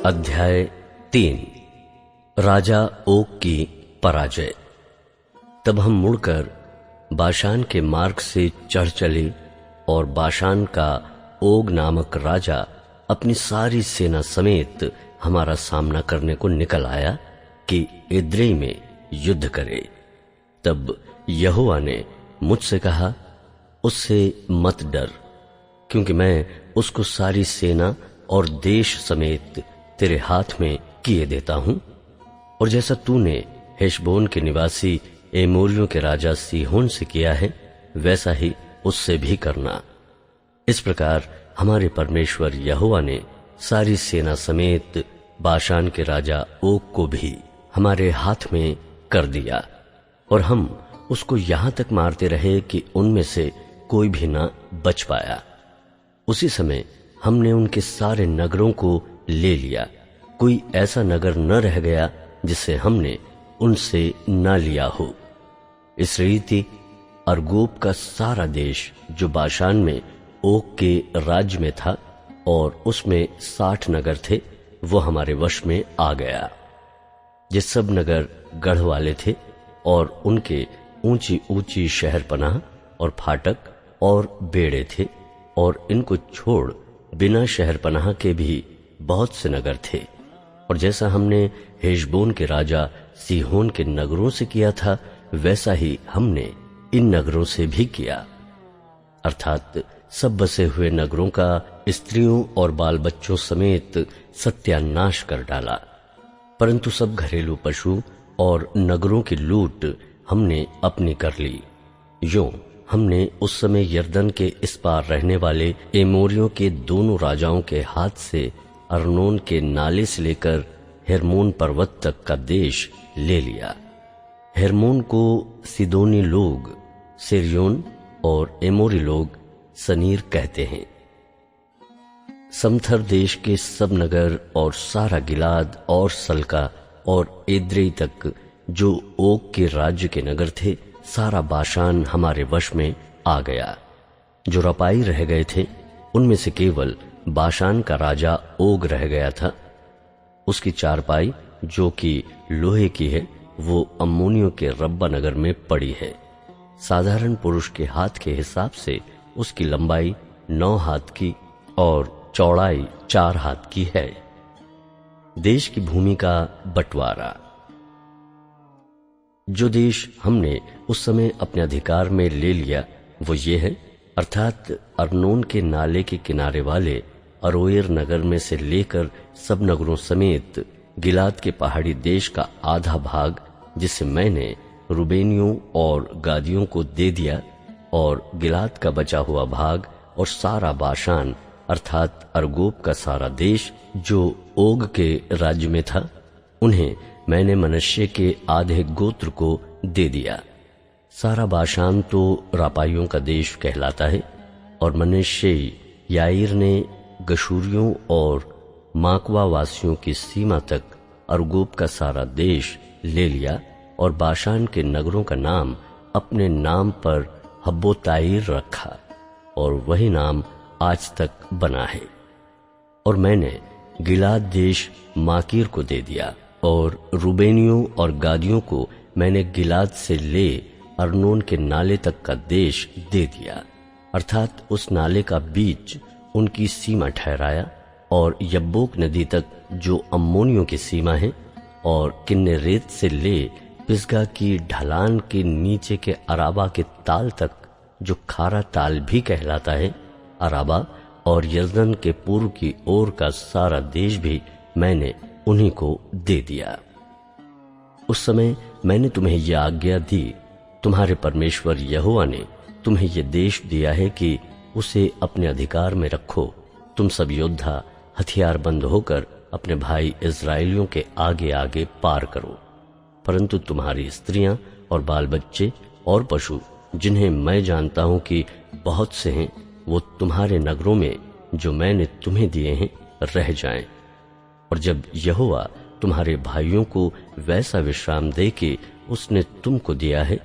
अध्याय 3। राजा ओग की पराजय। तब हम मुड़कर बाशान के मार्ग से चढ़ चले और बाशान का ओग नामक राजा अपनी सारी सेना समेत हमारा सामना करने को निकल आया कि एद्रेई में युद्ध करे। तब यहोवा ने मुझसे कहा, उससे मत डर, क्योंकि मैं उसको सारी सेना और देश समेत तेरे हाथ में किए देता हूं। और जैसा तूने हेशबोन के निवासी एमोरियों के राजा सीहोन से किया है, वैसा ही उससे भी करना। इस प्रकार हमारे परमेश्वर यहोवा ने सारी सेना समेत बाशान के राजा ओग को भी हमारे हाथ में कर दिया, और हम उसको यहां तक मारते रहे कि उनमें से कोई भी न बच पाया। उसी समय हमने उनके सारे नगरों को ले लिया, कोई ऐसा नगर न रह गया जिसे हमने उनसे न लिया हो। इस रीति अर्गोब का सारा देश जो बाशान में ओग के राज्य में था और उसमें 60 नगर थे, वो हमारे वश में आ गया। ये सब नगर गढ़ वाले थे और उनके ऊंची ऊंची शहर पनाह और फाटक और बेड़े थे, और इनको छोड़ बिना शहर पनाह के भी बहुत से नगर थे। और जैसा हमने हेशबोन के राजा सीहोन के नगरों से किया था, वैसा ही हमने इन नगरों से भी किया, अर्थात सब बसे हुए नगरों का स्त्रियों और बाल बच्चों समेत सत्यानाश कर डाला। परंतु सब घरेलू पशु और नगरों की लूट हमने अपनी कर ली। यूं हमने उस समय यरदन के इस पार रहने वाले एमोरियों के दोनों राजाओं के हाथ से अर्नोन के नाले से लेकर हेर्मोन पर्वत तक का देश ले लिया। हेर्मोन को सिदोनी लोग सिरयोन और एमोरी लोग सनीर कहते हैं। समथर देश के सब नगर और सारा गिलाद और सल्का और एद्रेई तक जो ओग के राज्य के नगर थे, सारा बाशान हमारे वश में आ गया। जो रपाई रह गए थे, उनमें से केवल बाशान का राजा ओग रह गया था। उसकी चारपाई जो कि लोहे की है, वो अम्मोनियों के रब्बा नगर में पड़ी है। साधारण पुरुष के हाथ के हिसाब से उसकी लंबाई 9 हाथ की और चौड़ाई 4 हाथ की है। देश की भूमि का बंटवारा। जो देश हमने उस समय अपने अधिकार में ले लिया वो ये है, अर्थात अर्नोन के नाले के किनारे वाले अरोएर नगर में से लेकर सब नगरों समेत गिलाद के पहाड़ी देश का आधा भाग, जिसे मैंने रूबेनियों और गादियों को दे दिया, और गिलाद का बचा हुआ भाग और सारा बाशान अर्थात अर्गोब का सारा देश जो ओग के राज्य में था, उन्हें मैंने मनश्शे के आधे गोत्र को दे दिया। सारा बाशान तो रापाइयों का देश कहलाता है, और मनश्शे याईर ने गशूरियों और माकवा वासियों की सीमा तक अर्गोब का सारा देश ले लिया, और बाशान के नगरों का नाम अपने नाम पर हब्बोताइर रखा, और वही नाम आज तक बना है। और मैंने गिलाद देश माकीर को दे दिया, और रूबेनियों और गादियों को मैंने गिलाद से ले अर्नोन के नाले तक का देश दे दिया, अर्थात उस नाले का बीच उनकी सीमा ठहराया, और यब्बोक नदी तक जो अम्मोनियों की सीमा है, और किन्नेरेत से ले पिसगा की ढलान के नीचे के अराबा के ताल तक, जो खारा ताल भी कहलाता है, अराबा और यरदन के पूर्व की ओर का सारा देश भी मैंने उन्हीं को दे दिया। उस समय मैंने तुम्हें यह आज्ञा दी, तुम्हारे परमेश्वर यहोवा ने तुम्हें यह देश दिया है कि उसे अपने अधिकार में रखो। तुम सब योद्धा हथियारबंद होकर अपने भाई इस्राएलियों के आगे आगे पार करो। परंतु तुम्हारी स्त्रियां और बाल बच्चे और पशु, जिन्हें मैं जानता हूं कि बहुत से हैं, वो तुम्हारे नगरों में जो मैंने तुम्हें दिए हैं रह जाएं। और जब यहोवा तुम्हारे भाइयों को वैसा विश्राम दे कि उसने तुमको दिया है,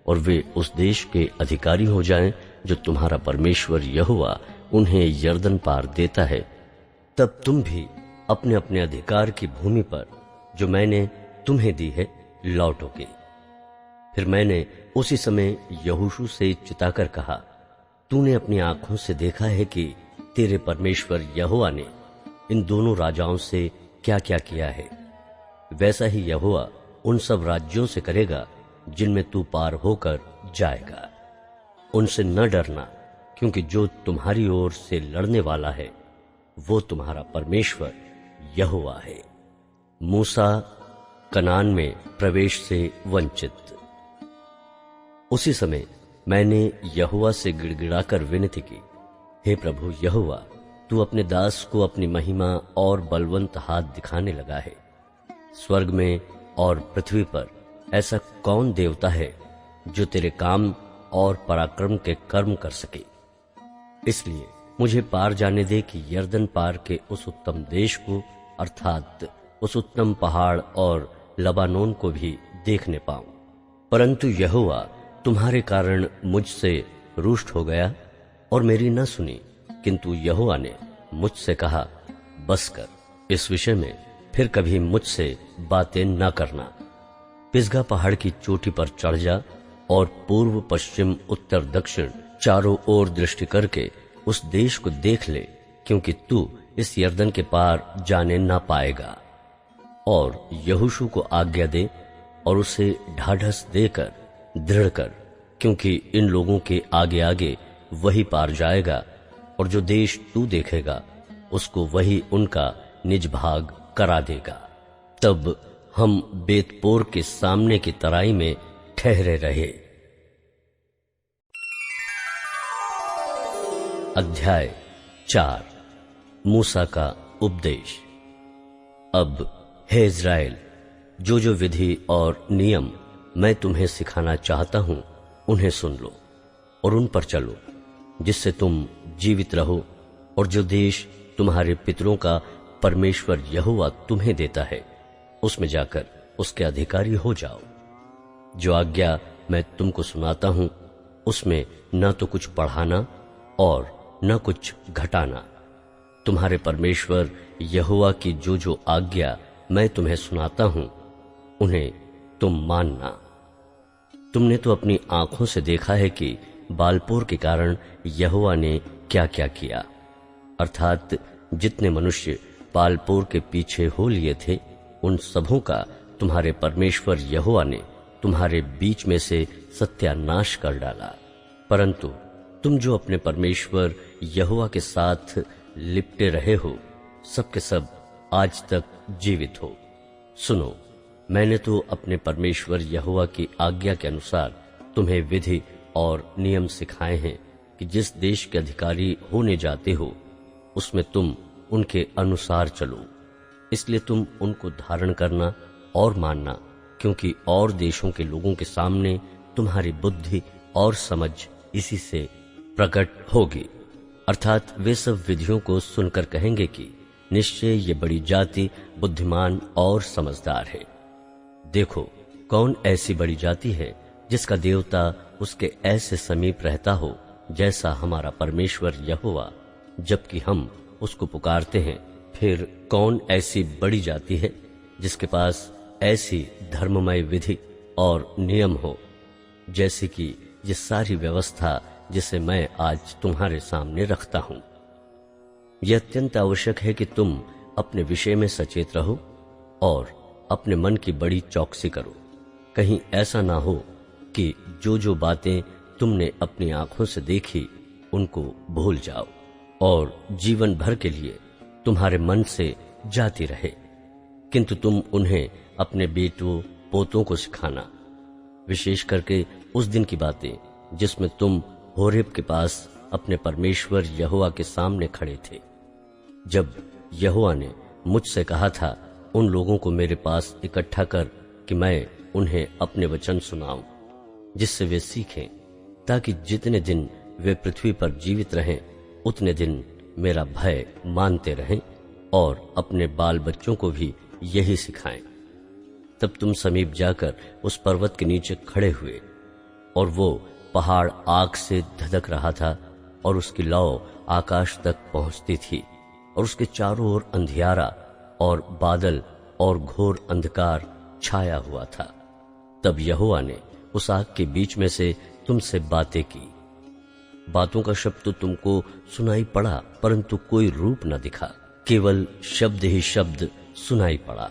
और वे उस देश के अधिकारी हो जाएं जो तुम्हारा परमेश्वर यहोवा उन्हें यरदन पार देता है, तब तुम भी अपने अपने अधिकार की भूमि पर जो मैंने तुम्हें दी है लौटोगे। फिर मैंने उसी समय यहोशू से चिताकर कहा, तूने अपनी आंखों से देखा है कि तेरे परमेश्वर यहोवा ने इन दोनों राजाओं से क्या क्या किया है। वैसा ही यहोवा उन सब राज्यों से करेगा जिनमें तू पार होकर जाएगा। उनसे न डरना, क्योंकि जो तुम्हारी ओर से लड़ने वाला है वो तुम्हारा परमेश्वर यहोवा है। मूसा कनान में प्रवेश से वंचित। उसी समय मैंने यहोवा से गिड़गिड़ाकर विनती की, हे प्रभु यहोवा, तू अपने दास को अपनी महिमा और बलवंत हाथ दिखाने लगा है। स्वर्ग में और पृथ्वी पर ऐसा कौन देवता है जो तेरे काम और पराक्रम के कर्म कर सके। इसलिए मुझे पार जाने दे कि यरदन पार के उस उत्तम देश को, अर्थात उस उत्तम पहाड़ और लबानोन को भी देखने पाऊं। परंतु यहोवा तुम्हारे कारण मुझसे रुष्ट हो गया और मेरी न सुनी, किंतु यहोवा ने मुझसे कहा, बस कर, इस विषय में फिर कभी मुझसे बातें न करना। पिसगा पहाड़ की चोटी पर चढ़ जा और पूर्व पश्चिम उत्तर दक्षिण चारों ओर दृष्टि करके उस देश को देख ले, क्योंकि तू इस यरदन के पार जाने ना पाएगा। और यहोशू को आज्ञा दे और उसे ढाढ़स देकर दृढ़ कर, क्योंकि इन लोगों के आगे आगे वही पार जाएगा और जो देश तू देखेगा उसको वही उनका निज भाग करा देगा। तब हम बेतपोर के सामने की तराई में ठहरे रहे। अध्याय 4। मूसा का उपदेश। अब हे इज़राइल, जो जो विधि और नियम मैं तुम्हें सिखाना चाहता हूं उन्हें सुन लो और उन पर चलो, जिससे तुम जीवित रहो और जो देश तुम्हारे पितरों का परमेश्वर यहोवा तुम्हें देता है उसमें जाकर उसके अधिकारी हो जाओ। जो आज्ञा मैं तुमको सुनाता हूं उसमें न तो कुछ बढ़ाना और न कुछ घटाना। तुम्हारे परमेश्वर यहोवा की जो जो आज्ञा मैं तुम्हें सुनाता हूं उन्हें तुम मानना। तुमने तो अपनी आंखों से देखा है कि बालपोर के कारण यहोवा ने क्या क्या किया, अर्थात जितने मनुष्य बालपोर के पीछे हो लिए थे उन सबों का तुम्हारे परमेश्वर यहोवा ने तुम्हारे बीच में से सत्यानाश कर डाला। परंतु तुम जो अपने परमेश्वर यहोवा के साथ लिपटे रहे हो, सब के सब आज तक जीवित हो। सुनो, मैंने तो अपने परमेश्वर यहोवा की आज्ञा के अनुसार तुम्हें विधि और नियम सिखाए हैं कि जिस देश के अधिकारी होने जाते हो उसमें तुम उनके अनुसार चलो। इसलिए तुम उनको धारण करना और मानना, क्योंकि और देशों के लोगों के सामने तुम्हारी बुद्धि और समझ इसी से प्रकट होगी। अर्थात वे सब विधियों को सुनकर कहेंगे कि निश्चय ये बड़ी जाति बुद्धिमान और समझदार है। देखो, कौन ऐसी बड़ी जाति है जिसका देवता उसके ऐसे समीप रहता हो जैसा हमारा परमेश्वर यहोवा, जबकि हम उसको पुकारते हैं। फिर कौन ऐसी बड़ी जाति है जिसके पास ऐसी धर्ममय विधि और नियम हो, जैसे कि ये सारी व्यवस्था जिसे मैं आज तुम्हारे सामने रखता हूं। यह अत्यंत आवश्यक है कि तुम अपने विषय में सचेत रहो और अपने मन की बड़ी चौकसी करो, कहीं ऐसा ना हो कि जो जो बातें तुमने अपनी आंखों से देखी उनको भूल जाओ और जीवन भर के लिए तुम्हारे मन से जाती रहे। किंतु तुम उन्हें अपने बेटों पोतों को सिखाना, विशेष करके उस दिन की बातें जिसमें तुम होरेब के पास अपने परमेश्वर यहोवा के सामने खड़े थे, जब यहोवा ने मुझसे कहा था, उन लोगों को मेरे पास इकट्ठा कर कि मैं उन्हें अपने वचन सुनाऊं, जिससे वे सीखें, ताकि जितने दिन वे पृथ्वी पर जीवित रहें उतने दिन मेरा भय मानते रहें और अपने बाल बच्चों को भी यही सिखाएं। तब तुम समीप जाकर उस पर्वत के नीचे खड़े हुए और वो पहाड़ आग से धधक रहा था और उसकी लौ आकाश तक पहुंचती थी और उसके चारों ओर अंधियारा और बादल और घोर अंधकार छाया हुआ था। तब यहोवा ने उस आग के बीच में से तुमसे बातें की। बातों का शब्द तो तुमको सुनाई पड़ा, परंतु कोई रूप न दिखा, केवल शब्द ही शब्द सुनाई पड़ा।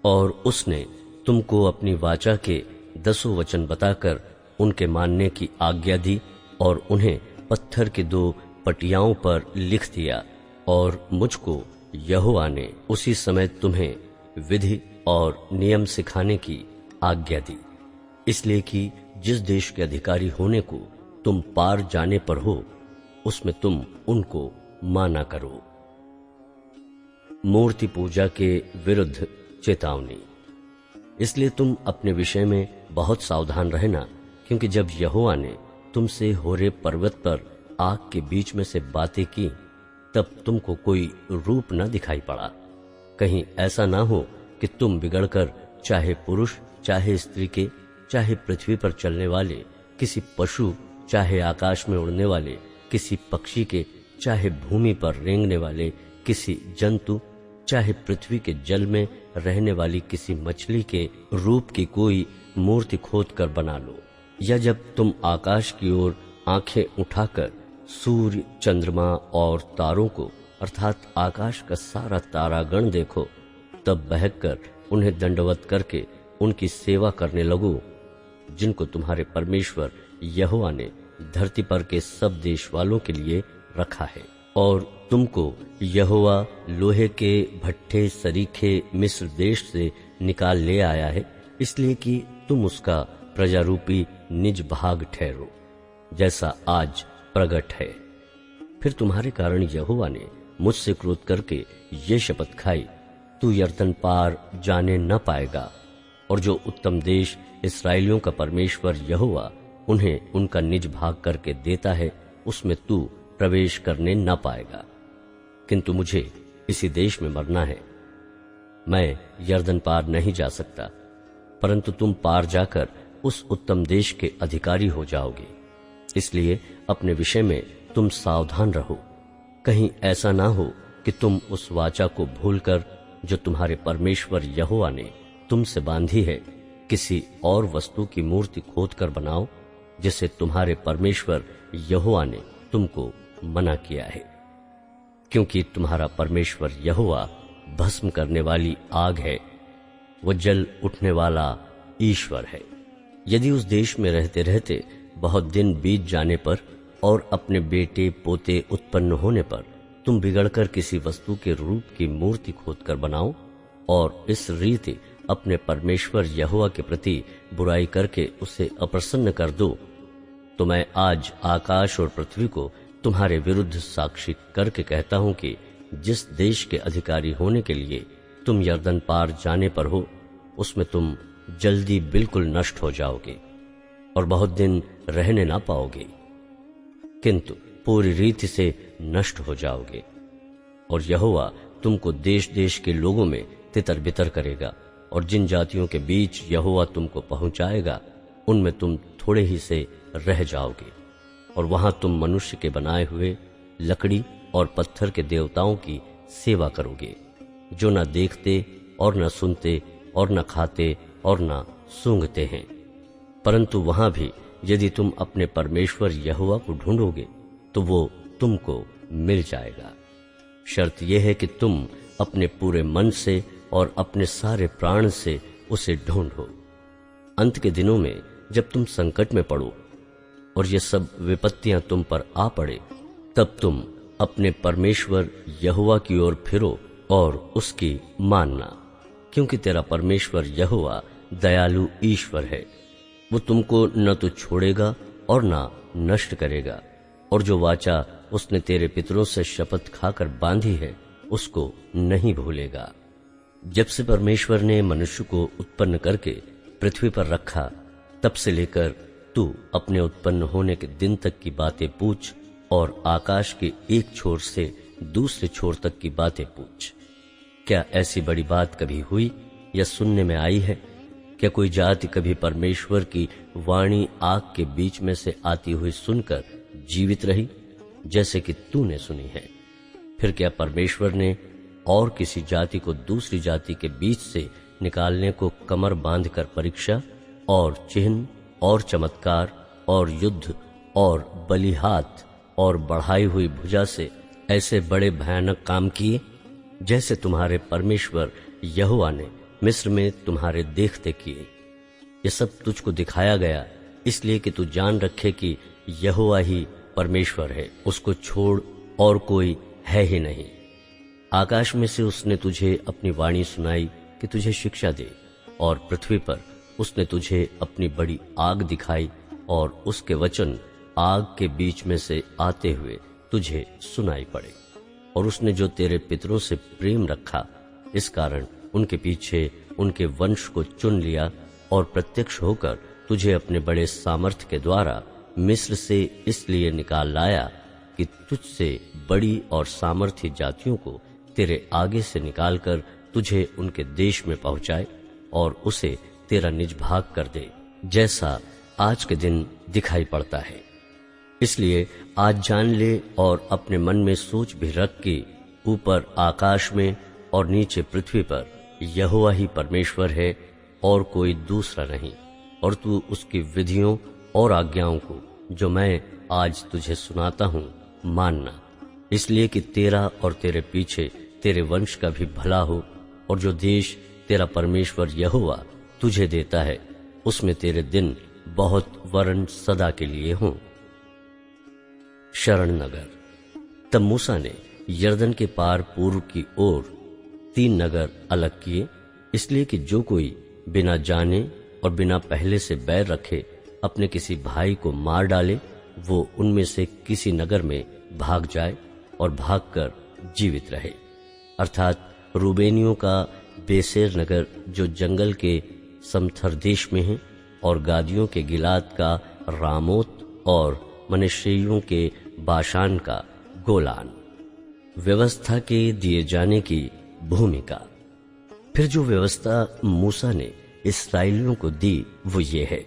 और उसने तुमको अपनी वाचा के 10 वचन बताकर उनके मानने की आज्ञा दी और उन्हें पत्थर के 2 पटियाओं पर लिख दिया। और मुझको यहोवा ने उसी समय तुम्हें विधि और नियम सिखाने की आज्ञा दी, इसलिए कि जिस देश के अधिकारी होने को तुम पार जाने पर हो, उसमें तुम उनको माना करो। मूर्ति पूजा के विरुद्ध चेतावनी। इसलिए तुम अपने विषय में बहुत सावधान रहना, क्योंकि जब यहोवा ने तुमसे होरेब पर्वत पर आग के बीच में से बातें की, तब तुमको कोई रूप न दिखाई पड़ा। कहीं ऐसा ना हो कि तुम बिगड़कर चाहे पुरुष, चाहे स्त्री के, चाहे पृथ्वी पर चलने वाले किसी पशु, चाहे आकाश में उड़ने वाले किसी पक्षी के, चाहे भूमि पर रेंगने वाले किसी जंतु, चाहे पृथ्वी के जल में रहने वाली किसी मछली के रूप की कोई मूर्ति खोद कर बना लो। या जब तुम आकाश की ओर आंखें उठाकर सूर्य, चंद्रमा और तारों को अर्थात आकाश का सारा तारागण देखो, तब बहककर उन्हें दंडवत करके उनकी सेवा करने लगो, जिनको तुम्हारे परमेश्वर यहोवा ने धरती पर के सब देश वालों के लिए रखा है। और तुमको यहोवा लोहे के भट्ठे सरीखे मिस्र देश से निकाल ले आया है, इसलिए कि तुम उसका प्रजारूपी निज भाग ठहरो, जैसा आज प्रगट है। फिर तुम्हारे कारण यहोवा ने मुझसे क्रोध करके ये शपथ खाई, तू यरदन पार जाने न पाएगा, और जो उत्तम देश इस्राएलियों का परमेश्वर यहोवा उन्हें उनका निज भाग करके देता है, उसमें तू प्रवेश करने न पाएगा। किंतु मुझे इसी देश में मरना है। मैं यरदन पार नहीं जा सकता, परंतु तुम पार जाकर उस उत्तम देश के अधिकारी हो जाओगे। इसलिए अपने विषय में तुम सावधान रहो, कहीं ऐसा ना हो कि तुम उस वाचा को भूलकर जो तुम्हारे परमेश्वर यहोवा ने तुमसे बांधी है, किसी और वस्तु की मूर्ति खोद कर बनाओ, जिसे तुम्हारे परमेश्वर यहोवा ने तुमको मना किया है। क्योंकि तुम्हारा परमेश्वर यहोवा भस्म करने वाली आग है, वो जल उठने वाला ईश्वर है। यदि उस देश में रहते रहते बहुत दिन बीत जाने पर और अपने बेटे पोते उत्पन्न होने पर तुम बिगड़कर किसी वस्तु के रूप की मूर्ति खोदकर बनाओ और इस रीति अपने परमेश्वर यहोवा के प्रति बुराई करके उसे अप्रसन्न कर दो, तो मैं आज आकाश और पृथ्वी को तुम्हारे विरुद्ध साक्षी करके कहता हूं कि जिस देश के अधिकारी होने के लिए तुम यरदन पार जाने पर हो, उसमें तुम जल्दी बिल्कुल नष्ट हो जाओगे और बहुत दिन रहने ना पाओगे, किंतु पूरी रीति से नष्ट हो जाओगे। और यहोवा तुमको देश देश के लोगों में तितर बितर करेगा, और जिन जातियों के बीच यहोवा तुमको पहुंचाएगा, उनमें तुम थोड़े ही से रह जाओगे, और वहां तुम मनुष्य के बनाए हुए लकड़ी और पत्थर के देवताओं की सेवा करोगे, जो न देखते और न सुनते और न खाते और न सूंघते हैं। परंतु वहां भी यदि तुम अपने परमेश्वर यहोवा को ढूंढोगे, तो वो तुमको मिल जाएगा। शर्त यह है कि तुम अपने पूरे मन से और अपने सारे प्राण से उसे ढूंढो। अंत के दिनों में जब तुम संकट में पड़ो और ये सब विपत्तियां तुम पर आ पड़े, तब तुम अपने परमेश्वर यहोवा की ओर फिरो और उसकी मानना, क्योंकि तेरा परमेश्वर यहोवा दयालु ईश्वर है। वो तुमको न तो छोड़ेगा और न नष्ट करेगा, और जो वाचा उसने तेरे पितरों से शपथ खाकर बांधी है, उसको नहीं भूलेगा। जब से परमेश्वर ने मनुष्य को उत्पन्न करके पृथ्वी पर रखा, तब से लेकर तू अपने उत्पन्न होने के दिन तक की बातें पूछ, और आकाश के एक छोर से दूसरे छोर तक की बातें पूछ। क्या ऐसी बड़ी बात कभी हुई या सुनने में आई है? क्या कोई जाति कभी परमेश्वर की वाणी आग के बीच में से आती हुई सुनकर जीवित रही, जैसे कि तूने सुनी है? फिर क्या परमेश्वर ने और किसी जाति को दूसरी जाति के बीच से निकालने को कमर बांधकर परीक्षा और चिन्ह और चमत्कार और युद्ध और बलिहाथ और बढ़ाई हुई भुजा से ऐसे बड़े भयानक काम किए, जैसे तुम्हारे परमेश्वर यहोवा ने मिस्र में तुम्हारे देखते किए। ये सब तुझको दिखाया गया इसलिए कि तू जान रखे कि यहोवा ही परमेश्वर है, उसको छोड़ और कोई है ही नहीं। आकाश में से उसने तुझे अपनी वाणी सुनाई कि तुझे शिक्षा दे, और पृथ्वी पर उसने तुझे अपनी बड़ी आग दिखाई, और उसके वचन आग के बीच में से आते हुए तुझे सुनाई पड़े। और उसने जो तेरे पितरों से प्रेम रखा, इस कारण उनके पीछे उनके वंश को चुन लिया, और प्रत्यक्ष होकर तुझे अपने बड़े सामर्थ्य के द्वारा मिस्र से इसलिए निकाल लाया कि तुझसे बड़ी और सामर्थ्य जातियों को तेरे आगे से निकालकर तुझे उनके देश में पहुंचाए और उसे तेरा निज भाग कर दे, जैसा आज के दिन दिखाई पड़ता है। इसलिए आज जान ले और अपने मन में सोच भी रख कि ऊपर आकाश में और नीचे पृथ्वी पर यहोवा ही परमेश्वर है और कोई दूसरा नहीं। और तू उसकी विधियों और आज्ञाओं को जो मैं आज तुझे सुनाता हूँ मानना, इसलिए कि तेरा और तेरे पीछे तेरे वंश का भी भला हो, और जो देश तेरा परमेश्वर यहोवा तुझे देता है उसमें तेरे दिन बहुत वरन सदा के लिए हों। शरण नगर। तब मूसा ने यरदन के पार पूर्व की ओर 3 नगर अलग किए, इसलिए कि जो कोई बिना जाने और बिना पहले से बैर रखे अपने किसी भाई को मार डाले, वो उनमें से किसी नगर में भाग जाए और भागकर जीवित रहे। अर्थात रूबेनियों का बेसेर नगर जो जंगल के समथर देश में है, और गादियों के गिलाद का रामोत, और मनश्शेइयों के बाशान का गोलान। व्यवस्था के दिए जाने की भूमिका। फिर जो व्यवस्था मूसा ने इस्राएलियों को दी वो ये है।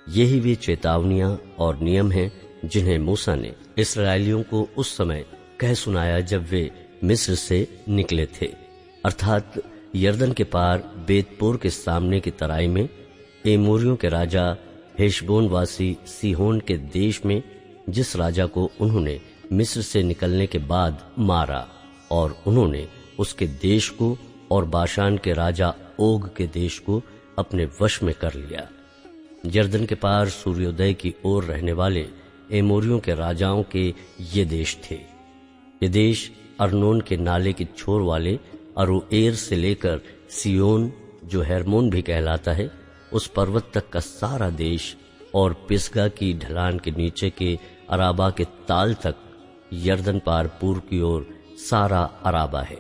यही वे चेतावनियां और नियम हैं जिन्हें मूसा ने इस्राएलियों को उस समय कह सुनाया जब वे मिस्र से निकले थे, अर्थात यरदन के पार बेतपोर के सामने की तराई में एमोरियों के राजा हेशबोन वासी सीहोन के देश में, जिस राजा को उन्होंने मिस्र से निकलने के बाद मारा, और उन्होंने उसके देश को और बाशान के राजा ओग के देश को अपने वश में कर लिया। यरदन के पार सूर्योदय की ओर रहने वाले एमोरियों के राजाओं के ये देश थे। ये देश अर्नोन के नाले की छोर वाले अरोएर से लेकर सियोन, जो हेर्मोन भी कहलाता है, उस पर्वत तक का सारा देश, और पिसगा की ढलान के नीचे के अराबा के ताल तक, यरदन पार पूर्व की ओर सारा अराबा है।